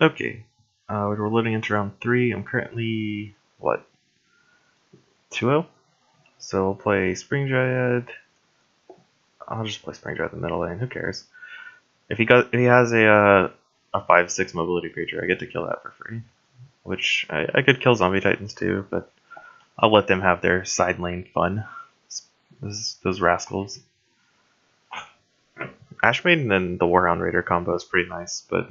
Okay, we're loading into round 3. I'm currently, what, 2-0? So we'll play Spring Dryad. I'll just play Spring Dryad in the middle lane, who cares? If he has a 5/6 mobility creature, I get to kill that for free. Which, I could kill Zombie Titans too, but I'll let them have their side lane fun. Those rascals. Ash Maiden and the Warhound Raider combo is pretty nice, but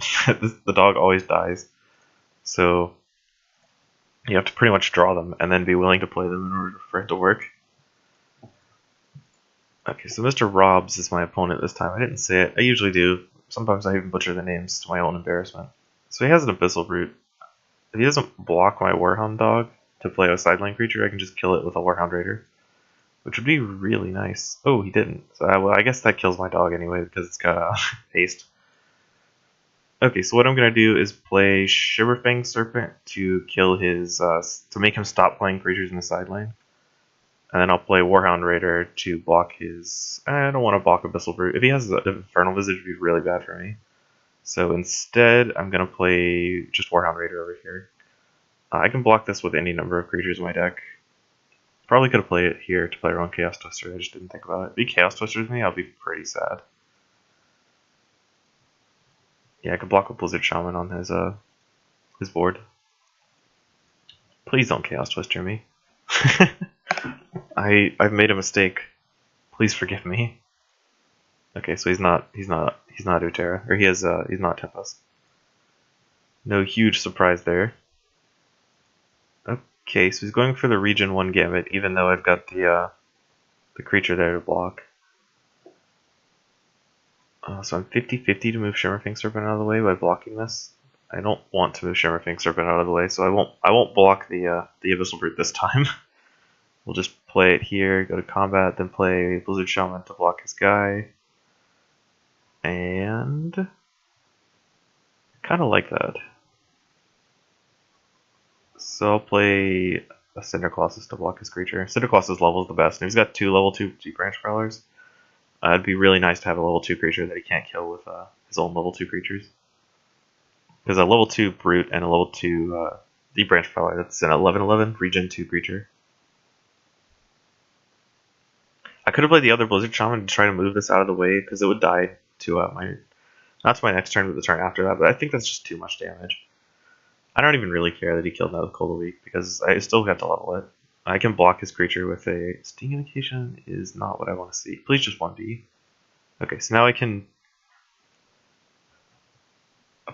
the dog always dies. So you have to pretty much draw them and then be willing to play them in order for it to work. Okay, so Mr. Robs is my opponent this time. I didn't say it. I usually do. Sometimes I even butcher the names to my own embarrassment. So he has an Abyssal Brute. If he doesn't block my Warhound dog to play a sideline creature, I can just kill it with a Warhound Raider, which would be really nice. Oh, he didn't. So I guess that kills my dog anyway because it's got haste. Okay, so what I'm gonna do is play Shiverfang Serpent to kill his to make him stop playing creatures in the side lane. And then I'll play Warhound Raider to block his... I don't want to block Abyssal Brute. If he has the Infernal Visage, it would be really bad for me. So instead, I'm going to play just Warhound Raider over here. I can block this with any number of creatures in my deck. Probably could have played it here to play around Chaos Twister. I just didn't think about it. If he Chaos Twisters me, I'll be pretty sad. Yeah, I could block with Blizzard Shaman on his board. Please don't Chaos Twister me. I've made a mistake. Please forgive me. Okay, so he's not Utera, or he's not Tempest. No huge surprise there. Okay, so he's going for the Region 1 Gambit, even though I've got the creature there to block. So I'm 50-50 to move Shimmerfang Serpent out of the way by blocking this. I don't want to move Shimmerfang Serpent out of the way, so I won't block the Abyssal Brute this time. We'll just play it here, go to combat, then play Blizzard Shaman to block his guy. And kind of like that. So I'll play a Cinder Colossus to block his creature. Cinder Colossus level is the best, and he's got 2 level 2 Branch Prowlers. It'd be really nice to have a level 2 creature that he can't kill with his own level 2 creatures. Because a level 2 Brute and a level 2 Deep Branch Prowler, that's an 11/11 Regen 2 creature. I could have played the other Blizzard Shaman to try to move this out of the way, because it would die to not to my next turn, but the turn after that, but I think that's just too much damage. I don't even really care that he killed that with Cold a Week, because I still got to level it. I can block his creature with a Sting Indication is not what I want to see. Please just 1B. Okay, so now I can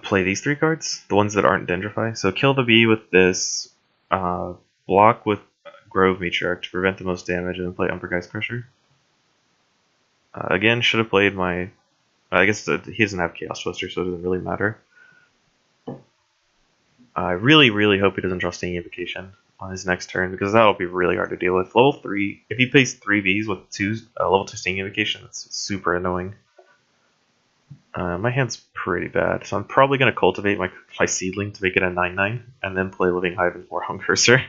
play these 3 cards, the ones that aren't Dendrify. So kill the bee with this, block with Grove Matriarch to prevent the most damage, and then play Umbergeist Crusher. Again, should have played my... I guess he doesn't have Chaos Twister, so it doesn't really matter. I really, really hope he doesn't draw Stinging Invocation on his next turn, because that'll be really hard to deal with. Level 3, if he plays 3 Bs with level 2 Stinging Invocation, that's super annoying. My hand's pretty bad, so I'm probably going to cultivate my Seedling to make it a 9/9, and then play Living Hive and Warhound Cursor.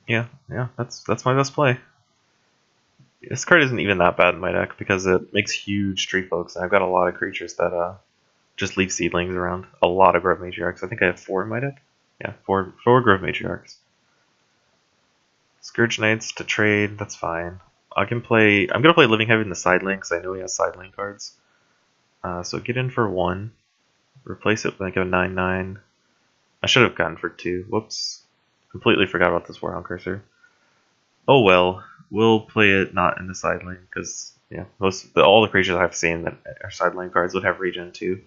Yeah, that's my best play. This card isn't even that bad in my deck because it makes huge tree folks, and I've got a lot of creatures that just leave seedlings around. A lot of Grove Matriarchs. I think I have 4 in my deck. Yeah, 4 Grove Matriarchs. Scourge Knights to trade, that's fine. I'm gonna play Living Hive in the side lane because I know he has side lane cards. So get in for 1. Replace it with like a 9/9. I should have gotten for 2. Whoops. Completely forgot about this Warhound Cursor. Oh well. We'll play it not in the side lane because yeah, all the creatures I've seen that are side lane cards would have regen 2.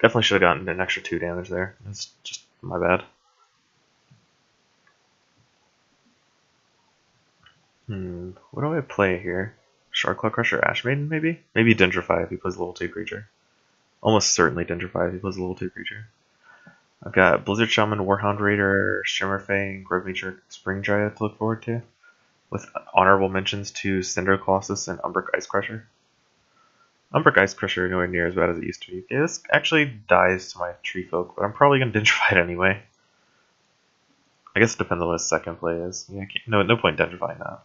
Definitely should have gotten an extra 2 damage there. That's just my bad. What do I play here? Sharkclaw Crusher, Ash Maiden, maybe? Maybe Dendrify if he plays a level 2 creature. Almost certainly Dendrify if he plays a level 2 creature. I've got Blizzard Shaman, Warhound Raider, Shimmerfang, Grove Matriarch, Spring Dryad to look forward to, with honorable mentions to Cinder Colossus and Umbric Ice Crusher. Umbric Ice Crusher nowhere near as bad as it used to be. Okay, this actually dies to my Tree Folk, but I'm probably going to Dendrify it anyway. I guess it depends on what his second play is. Yeah, no point Dendrifying that.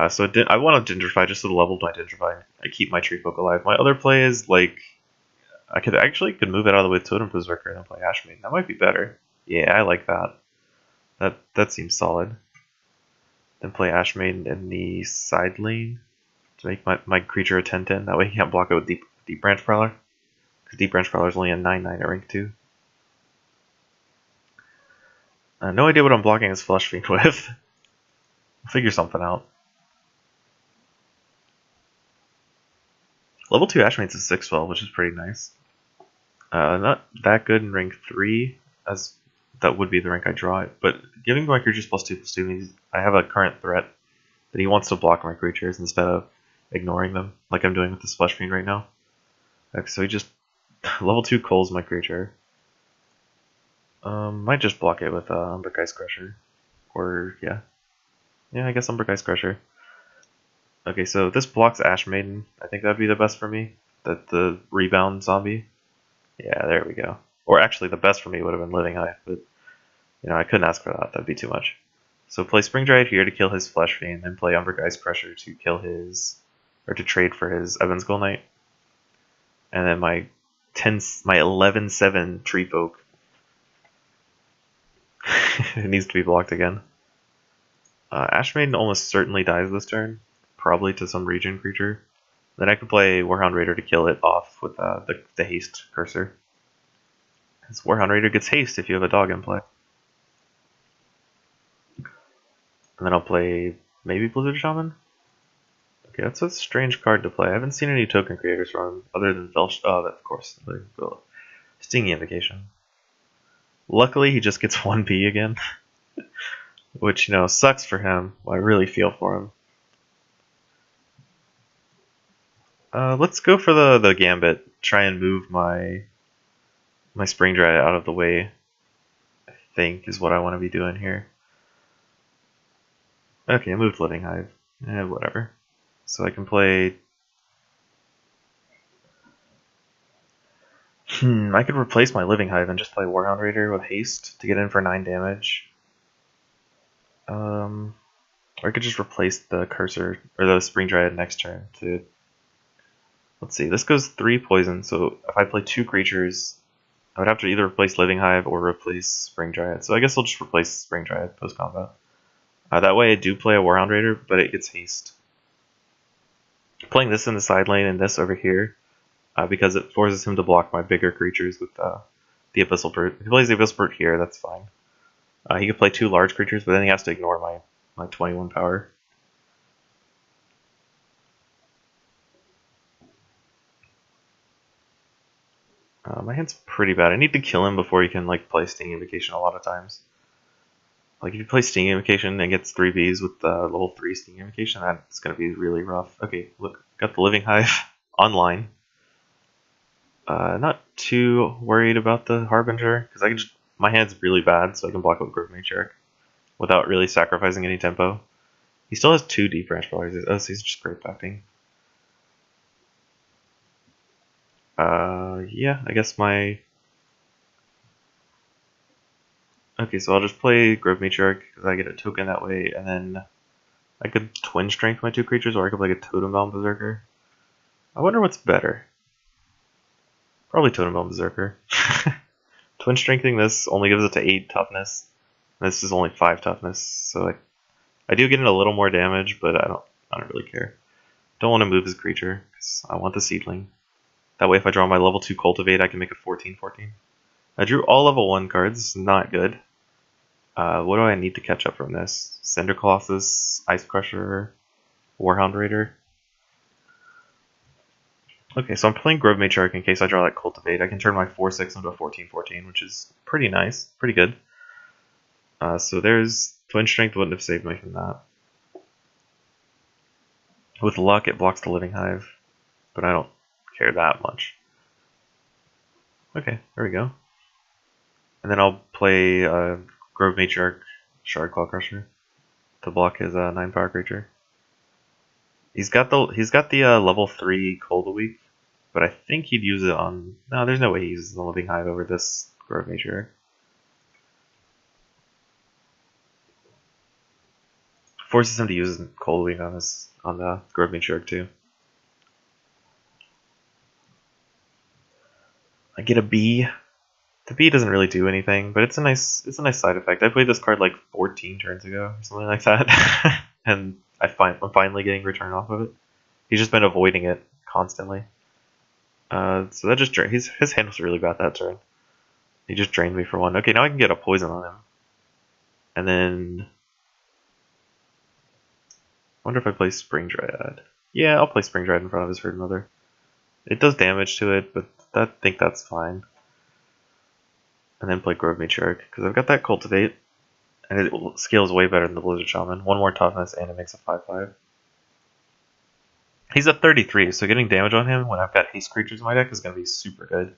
So I want to gentrify just to level my gentrify. I keep my tree folk alive. My other play is like I could move it out of the way with Totem Berserker and then play Ashmaiden. That might be better. Yeah, I like that. That seems solid. Then play Ashmaiden in the side lane to make my creature a 10/10. That way he can't block it with Deep Branch Prowler. Because Deep Branch Prowler is only a 9/9 at rank 2. No idea what I'm blocking his Flesh Fiend with. I'll figure something out. Level 2 Ashmaiden's is 6/12, which is pretty nice. Not that good in rank 3, as that would be the rank I draw it, but giving my creatures +2/+2 means I have a current threat that he wants to block my creatures instead of ignoring them, like I'm doing with this Flesh Fiend right now. Okay, so he just level 2 calls my creature. Might just block it with Umbric Ice Crusher. Or, yeah. Yeah, I guess Umbric Ice Crusher. Okay, so this blocks Ashmaiden. I think that'd be the best for me. The rebound zombie. Yeah, there we go. Or actually, the best for me would have been Living Hive, but I couldn't ask for that. That'd be too much. So play Spring Dryad here to kill his Flesh Fiend, then play Umbric Ice Crusher to kill his, or to trade for his Evan's Skull Knight. And then my 11/7 Tree Folk. It needs to be blocked again. Ashmaiden almost certainly dies this turn, probably to some region creature. Then I could play Warhound Raider to kill it off with the haste cursor. Because Warhound Raider gets haste if you have a dog in play. And then I'll play maybe Blizzard Shaman? Okay, that's a strange card to play. I haven't seen any token creators from him other than of course, the Stingy Invocation. Luckily, he just gets 1P again. Which, sucks for him. I really feel for him. Let's go for the Gambit. Try and move my Spring Dryad out of the way, I think, is what I want to be doing here. Okay, I moved Living Hive. Whatever. So I can play... I could replace my Living Hive and just play Warhound Raider with haste to get in for 9 damage. Or I could just replace the cursor, or the Spring Dryad next turn to... Let's see, this goes 3 poison, so if I play 2 creatures, I would have to either replace Living Hive or replace Spring Dryad. So I guess I'll just replace Spring Dryad post-combat. That way I do play a Warhound Raider, but it gets haste. Playing this in the side lane and this over here, because it forces him to block my bigger creatures with the Abyssal Brute. If he plays the Abyssal Brute here, that's fine. He could play 2 large creatures, but then he has to ignore my 21 power. My hand's pretty bad. I need to kill him before he can play Stinging Invocation a lot of times. If you play Stinging Invocation and gets 3 Bs with the level 3 Stinging Invocation, that's going to be really rough. Okay, look, got the Living Hive online. Not too worried about the Harbinger, because my hand's really bad, so I can block it with Grove Matriarch without really sacrificing any tempo. He still has 2 Deep Branch Prowlers. Oh, so he's just great acting. Yeah, I guess Okay, so I'll just play Grove Matriarch, because I get a token that way, and then I could Twin Strength my 2 creatures, or I could play a Totem Bound Berserker. I wonder what's better. Probably Totem Bound Berserker. Twin Strengthening this only gives it to 8 toughness. This is only 5 toughness, so I do get in a little more damage, but I don't really care. Don't want to move his creature, because I want the Seedling. That way if I draw my level 2 Cultivate, I can make a 14/14. I drew all level 1 cards, not good. What do I need to catch up from this? Cinder Colossus, Ice Crusher, Warhound Raider. Okay, so I'm playing Grove Matriarch in case I draw that Cultivate. I can turn my 4/6 into a 14/14, which is pretty nice, pretty good. So there's Twin Strength wouldn't have saved me from that. With luck, it blocks the Living Hive, but I don't care that much. Okay, there we go. And then I'll play Grove Matriarch Shard Claw Crusher to block his 9 power creature. He's got the level 3 Cold a Week, but I think he'd use it on... No, there's no way he uses the Living Hive over this Grove Matriarch. Forces him to use his Cold Week on the Grove Matriarch too. I get a B. The B doesn't really do anything, but it's a nice side effect. I played this card like 14 turns ago or something like that, and I'm finally getting return off of it. He's just been avoiding it constantly. So that just his hand was really bad that turn. He just drained me for one. Okay, now I can get a poison on him, and then I wonder if I play Spring Dryad. Yeah, I'll play Spring Dryad in front of his Herd Mother. It does damage to it, but I think that's fine. And then play Grove Matriarch, because I've got that Cultivate, and it scales way better than the Blizzard Shaman. One more toughness, and it makes a 5/5. He's at 33, so getting damage on him when I've got haste creatures in my deck is going to be super good.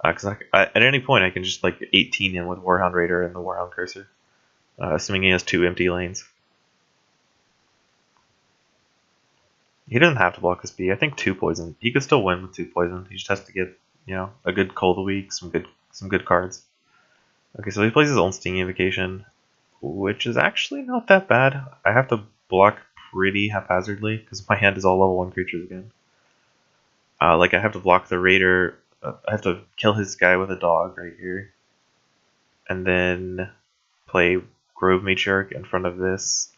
Because at any point I can just like 18 him with Warhound Raider and the Warhound Cursor, assuming he has 2 empty lanes. He doesn't have to block this B. I think 2 poison. He could still win with 2 poison. He just has to get, a good Cold Week, some good cards. Okay, so he plays his own Stinging Invocation, which is actually not that bad. I have to block pretty haphazardly because my hand is all level 1 creatures again. Like I have to block the Raider. I have to kill his guy with a dog right here, and then play Grove Matriarch in front of this,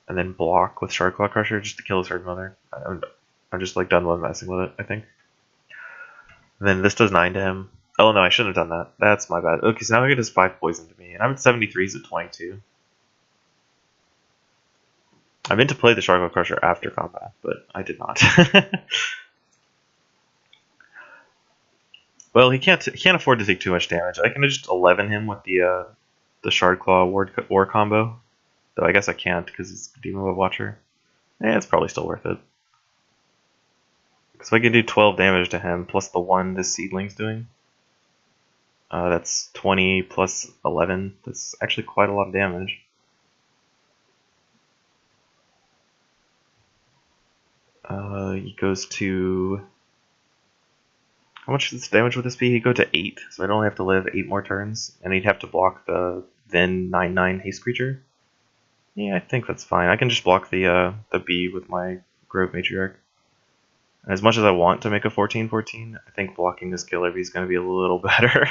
and then block with Shardclaw Crusher just to kill his Herd Mother. I'm just like done with messing with it, I think. And then this does 9 to him. Oh no, I shouldn't have done that. That's my bad. Okay, so now I get his 5 poison to me, and I'm at 73, he's at 22. I meant to play the Shardclaw Crusher after combat, but I did not. Well, he can't afford to take too much damage. I can just 11 him with the Shardclaw War combo. Though I guess I can't because it's Demon Web Watcher. It's probably still worth it. Because if I can do 12 damage to him plus the 1 this Seedling's doing, that's 20 plus 11. That's actually quite a lot of damage. He goes to... How much does damage would this be? He'd go to 8, so I'd only have to live 8 more turns, and he'd have to block the then 9/9 haste creature. Yeah, I think that's fine. I can just block the B with my Grove Matriarch. And as much as I want to make a 14/14, I think blocking this Killer Bee is going to be a little better.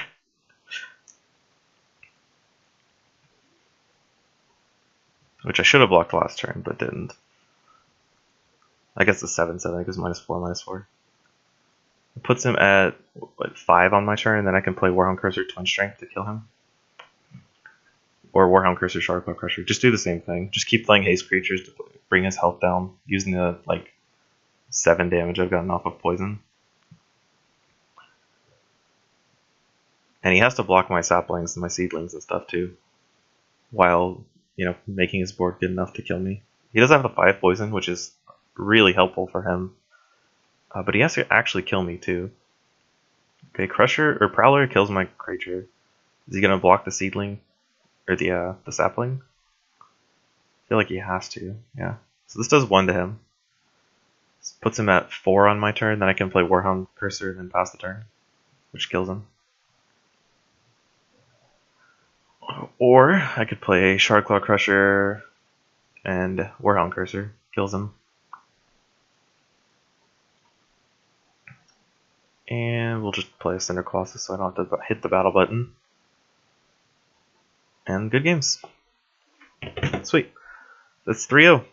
Which I should have blocked last turn, but didn't. I guess the 7/7 because -4/-4. It puts him at what, 5 on my turn, and then I can play Warhound Cursor Twin Strength to kill him. Or Warhound Cursor Shardclaw Crusher. Just do the same thing. Just keep playing haste creatures to bring his health down, using the 7 damage I've gotten off of poison. And he has to block my saplings and my seedlings and stuff too, while making his board good enough to kill me. He does have the 5 poison, which is really helpful for him. But he has to actually kill me too. Okay, Crusher or Prowler kills my creature. Is he gonna block the seedling or the sapling? I feel like he has to. Yeah. So this does 1 to him. This puts him at 4 on my turn. Then I can play Warhound Cursor and then pass the turn, which kills him. Or I could play Shardclaw Crusher and Warhound Cursor, kills him. And we'll just play a Cinder Colossus so I don't have to hit the battle button. And good games. Sweet. That's 3-0.